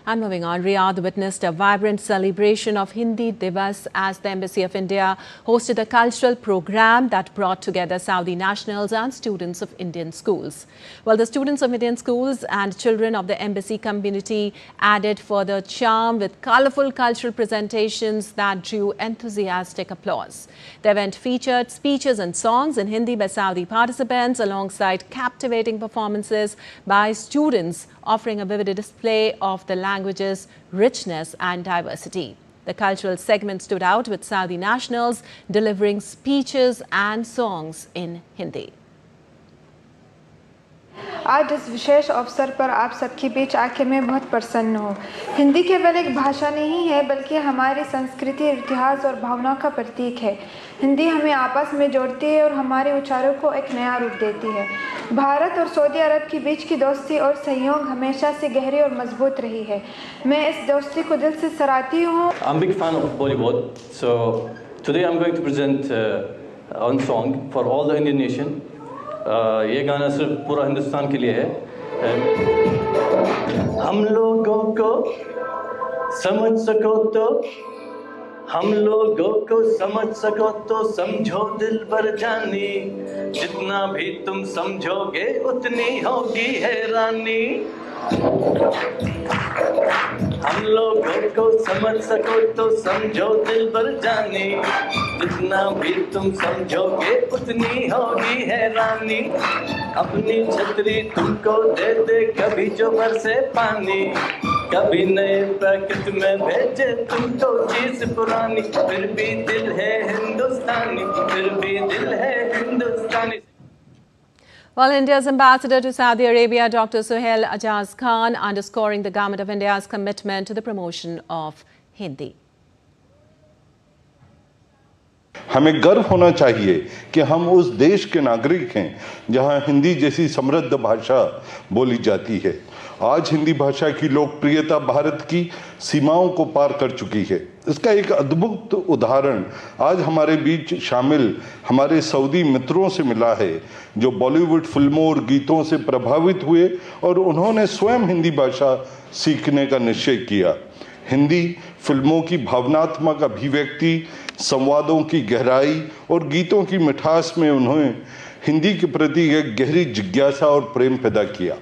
And moving on, Riyadh witnessed a vibrant celebration of Hindi Divas as the Embassy of India hosted a cultural program that brought together Saudi nationals and students of Indian schools. Well, the students of Indian schools and children of the embassy community added further charm with colorful cultural presentations that drew enthusiastic applause. The event featured speeches and songs in Hindi by Saudi participants alongside captivating performances by students offering a vivid display of the language's richness and diversity. The cultural segment stood out with Saudi nationals delivering speeches and songs in Hindi. आज इस विशेष अवसर पर आप सबके बीच आके मैं बहुत प्रसन्न हूँ। हिंदी केवल एक भाषा नहीं है बल्कि हमारी संस्कृति, इतिहास और भावनाओं का प्रतीक है। हिंदी हमें आपस में जोड़ती है और हमारे विचारों को एक नया रूप देती है। भारत और सऊदी अरब के बीच की दोस्ती और सहयोग हमेशा से गहरी और मजबूत रही है। मैं इस दोस्ती को दिल से सराहती हूँ। I'm a big fan of Bollywood, so today I'm going to present one song for all the Indian nation. ये गाना सिर्फ पूरा हिंदुस्तान के लिए है। हम लोगों को समझ सको तो, हम लोगों को समझ सको तो समझो दिल भर जानी, जितना भी तुम समझोगे उतनी होगी हैरानी। हम लोगों को समझ सको तो समझो दिल भर जानी, जितना भी तुम समझोगे उतनी होगी हैरानी। अपनी छतरी तुमको दे दे कभी जो बरसे पानी, कभी नए पैकेट में भेजे तुमको चीज पुरानी, फिर भी दिल है हिंदुस्तानी, फिर भी दिल है हिंदुस्तानी। Well, India's ambassador to Saudi Arabia, Dr. Suhail Ajaz Khan, underscoring the Government of India's commitment to the promotion of Hindi. हमें गर्व होना चाहिए कि हम उस देश के नागरिक हैं जहां हिंदी जैसी समृद्ध भाषा बोली जाती है। आज हिंदी भाषा की लोकप्रियता भारत की सीमाओं को पार कर चुकी है। इसका एक अद्भुत उदाहरण आज हमारे बीच शामिल हमारे सऊदी मित्रों से मिला है, जो बॉलीवुड फिल्मों और गीतों से प्रभावित हुए और उन्होंने स्वयं हिंदी भाषा सीखने का निश्चय किया। हिंदी फिल्मों की भावनात्मक अभिव्यक्ति, संवादों की गहराई और गीतों की मिठास में उन्होंने हिंदी के प्रति एक गहरी जिज्ञासा और प्रेम पैदा किया।